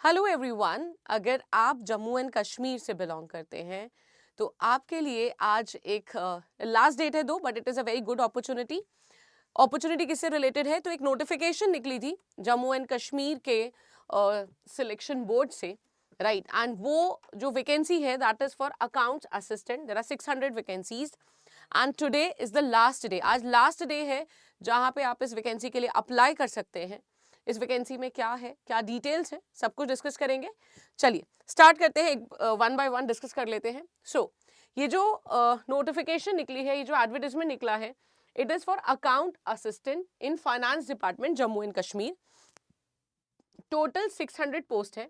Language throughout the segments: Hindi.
हेलो एवरीवन, अगर आप जम्मू एंड कश्मीर से बिलोंग करते हैं तो आपके लिए आज एक लास्ट डेट है दो, but it is a very good opportunity. Opportunity किससे रिलेटेड है? तो एक नोटिफिकेशन निकली थी जम्मू एंड कश्मीर के सिलेक्शन बोर्ड से, राइट। एंड वो जो वैकेंसी है that is for accounts assistant. There are 600 vacancies and today is the last day. आज लास्ट डे है जहाँ पे आप इस वैकेंसी के लिए अप्लाई कर सकते हैं। इस वैकेंसी में क्या है, क्या डिटेल्स है, सब कुछ डिस्कस करेंगे। चलिए स्टार्ट करते हैं, एक वन बाय वन डिस्कस कर लेते हैं। ये जो नोटिफिकेशन निकली है, ये जो एडवर्टाइजमेंट निकला है, it is for account assistant in finance department Jammu and Kashmir. Total 600 post है।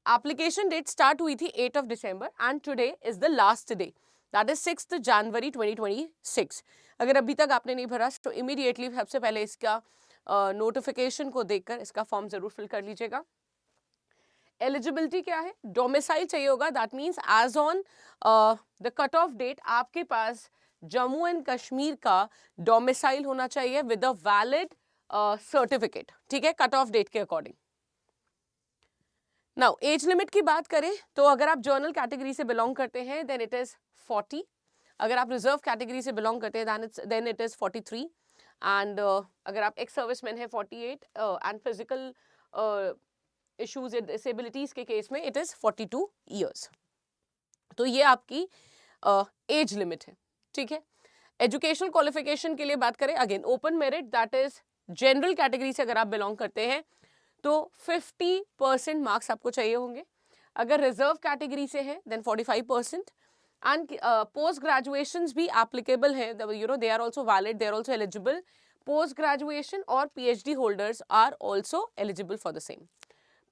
एप्लीकेशन डेट स्टार्ट हुई थी 8 December and today is the last day, that is 6 January 2026। अगर अभी तक आपने नहीं भरा तो इमीडिएटली सबसे पहले इसका नोटिफिकेशन को देखकर इसका फॉर्म जरूर फिल कर लीजिएगा। एलिजिबिलिटी क्या है? डोमिसाइल चाहिए होगा, that means as on the cut off date आपके पास जम्मू एंड कश्मीर का डोमिसाइल होना चाहिए विद अ वैलिड सर्टिफिकेट, ठीक है, कट ऑफ डेट के अकॉर्डिंग। नाउ एज लिमिट की बात करें तो अगर आप जर्नल कैटेगरी से बिलोंग करते हैं देन इट इज 40। अगर आप रिजर्व कैटेगरी से बिलोंग करते हैं देन इट इज 43 एंड अगर आप एक्स सर्विसमैन है 48 एंड फिजिकल इश्यूज डिसेबिलिटीज के केस में इट इज 42 ईयर्स। तो ये आपकी एज लिमिट है, ठीक है। एजुकेशनल क्वालिफिकेशन के लिए बात करें, again open merit, that is general category से अगर आप बिलोंग करते हैं तो 50% मार्क्स आपको चाहिए होंगे। अगर रिजर्व कैटेगरी से है देन 45%। एंड पोस्ट ग्रेजुएशंस भी एप्लीकेबल है, you know they are also valid, they are also eligible. Post graduation और PhD holders are also eligible for the same.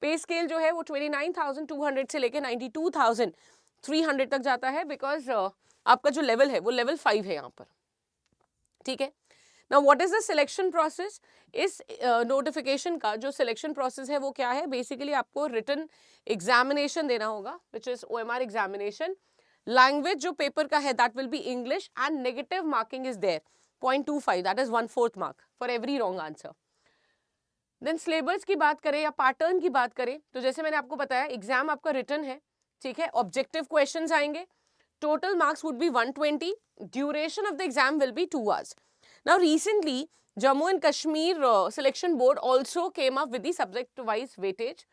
Pay scale जो है वो 29,200 से लेकर 92,300 तक जाता है, बिकॉज आपका जो लेवल है वो लेवल 5 है यहाँ पर, ठीक है। Now what is the selection process? इस नोटिफिकेशन का जो सिलेक्शन प्रोसेस है वो क्या है? बेसिकली आपको रिटन एग्जामिनेशन देना होगा which is OMR examination. Language जो पेपर का है that will be English and negative marking is there 0.25, that is 1/4 mark for every wrong answer. Then syllabus की बात करें या पैटर्न की बात करें तो जैसे मैंने आपको बताया एग्जाम आपका रिटन है, ठीक है। ऑब्जेक्टिव क्वेश्चंस आएंगे, total marks would be 120, duration of the exam will be 2 hours। Now recently Jammu and Kashmir selection board also came up with the subject wise weightage.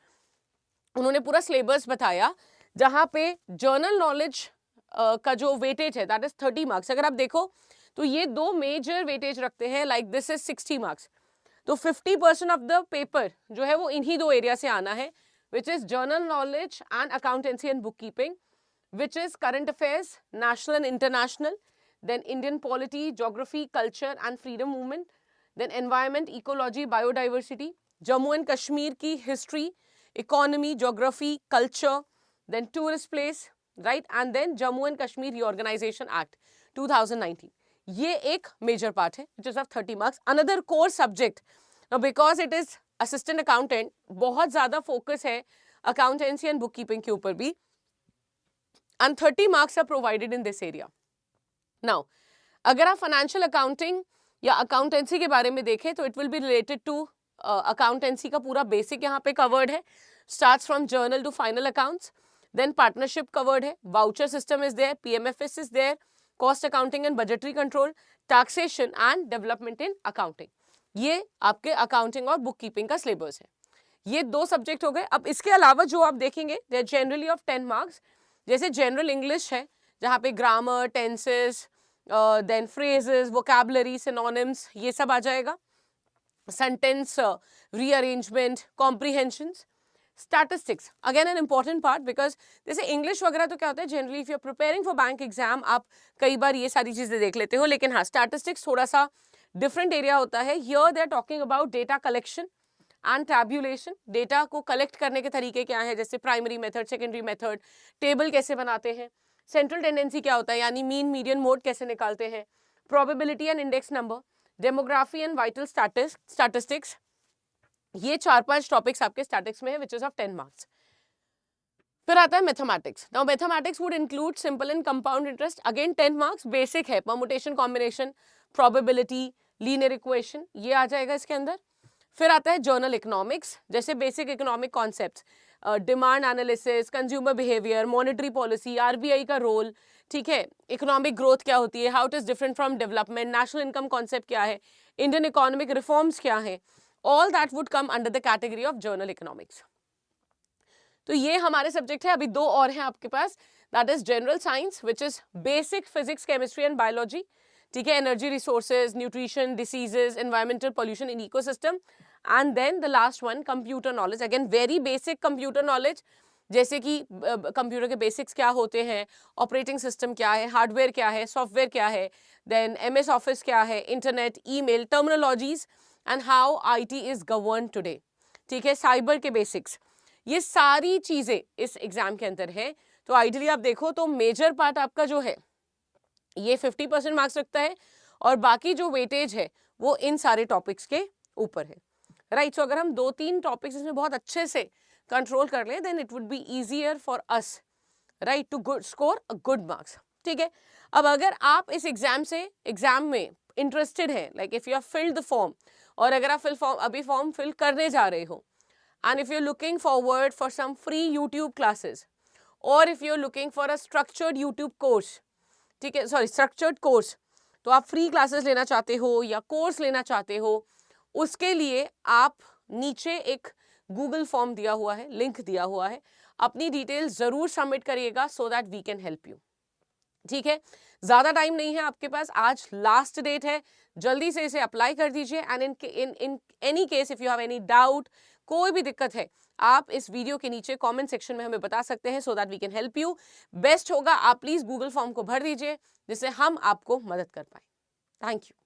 उन्होंने पूरा सिलेबस बताया जहां पे जर्नल नॉलेज का जो वेटेज है दैट इज 30 मार्क्स। अगर आप देखो तो ये दो मेजर वेटेज रखते हैं, लाइक दिस इज 60 मार्क्स। तो 50% ऑफ द पेपर जो है वो इन्हीं दो एरिया से आना है, which is general knowledge and accountancy and book keeping, which is current affairs, national and international, then Indian polity, geography, culture and freedom movement, then environment, ecology, biodiversity, Jammu and Kashmir की history, economy, geography, culture, then tourist place, right, and then Jammu and Kashmir Reorganization Act 2019. ये एक major part है which is of 30 marks. Another core subject, now because it is assistant accountant, बहुत ज़्यादा focus है accountancy and bookkeeping के ऊपर भी, and 30 marks are provided in this area. Now, अगर आप फाइनेंशियल अकाउंटिंग या अकाउंटेंसी के बारे में देखें तो it will be related to accountancy का पूरा बेसिक यहाँ पे कवर्ड है, starts from journal to final accounts, then partnership covered है, voucher system is there, PMFS is there, cost accounting and budgetary control, taxation and development in accounting. ये आपके अकाउंटिंग और बुक कीपिंग का सिलेबस है। ये दो सब्जेक्ट हो गए। अब इसके अलावा जो आप देखेंगे they are generally of 10 marks. जैसे जनरल इंग्लिश है जहाँ पे grammar, tenses, then phrases, vocabulary, synonyms, ये सब आ जाएगा। Sentence rearrangement, comprehensions, statistics, again an important part, because जैसे इंग्लिश वगैरह तो क्या होता है generally if you are preparing for bank exam आप कई बार ये सारी चीजें देख लेते हो, लेकिन हाँ स्टैटिस्टिक्स थोड़ा सा डिफरेंट एरिया होता है। Here they are talking about data collection and tabulation. Data को कलेक्ट करने के तरीके क्या है, जैसे primary method, secondary method, table कैसे बनाते हैं, सेंट्रल टेंडेंसी क्या होता है यानी मीन मीडियन मोड कैसे निकालते हैं, probability and index number, demography and vital statistics. ये 4-5 टॉपिक्स आपके स्टैटिक्स में है विच इज ऑफ 10 मार्क्स। फिर आता है mathematics. Now mathematics would include simple and compound interest, again 10 marks, basic है, permutation, combination, probability, linear equation, ये आ जाएगा इसके अंदर। फिर आता है जर्नल इकोनॉमिक्स, जैसे basic economic concepts, demand analysis, consumer behaviour, monetary policy, RBI का रोल, ठीक है, इकोनॉमिक ग्रोथ क्या होती है, how it is different from development, national income concept क्या है, इंडियन इकोनॉमिक रिफॉर्म्स क्या है, all that would come under the category of journal economics. तो ये हमारे सब्जेक्ट है। अभी दो और हैं आपके पास, that is general science which is basic physics, chemistry and biology, ठीक है, energy resources, nutrition, diseases, environmental pollution in ecosystem, and then the last one computer knowledge, again very basic computer knowledge, जैसे कि कंप्यूटर के बेसिक्स क्या होते हैं, ऑपरेटिंग सिस्टम क्या है, हार्डवेयर क्या है, सॉफ्टवेयर क्या है, देन एमएस ऑफिस क्या है, internet, email, terminologies and how IT is govern today, ठीक है, साइबर के बेसिक्स, ये सारी चीजें इस एग्जाम के अंदर है। तो आइडियली आप देखो तो मेजर पार्ट आपका जो है ये 50% मार्क्स रखता है और बाकी जो वेटेज है वो इन सारे टॉपिक्स के ऊपर है, राइट। सो अगर हम 2-3 टॉपिक्स इसमें बहुत अच्छे से कंट्रोल कर लें then it would be easier for us, right, to score a good marks, ठीक है। अब अगर आप इस एग्जाम में इंटरेस्टेड हैं, like if you have filled the form, और अगर आप अभी फॉर्म फिल करने जा रहे हो, and if you're looking forward for some free YouTube classes, or if you're looking for a structured YouTube course, ठीक है, सॉरी स्ट्रक्चर्ड कोर्स, तो आप फ्री क्लासेस लेना चाहते हो या कोर्स लेना चाहते हो, उसके लिए आप नीचे एक गूगल फॉर्म दिया हुआ है, लिंक दिया हुआ है, अपनी डिटेल्स जरूर सबमिट करिएगा so that we can help you, ठीक है। ज्यादा टाइम नहीं है आपके पास, आज लास्ट डेट है, जल्दी से इसे अप्लाई कर दीजिए। And in any case if you have any doubt, कोई भी दिक्कत है, आप इस वीडियो के नीचे कमेंट सेक्शन में हमें बता सकते हैं so that we can help you. Best होगा आप प्लीज गूगल फॉर्म को भर दीजिए जिससे हम आपको मदद कर पाए। Thank you.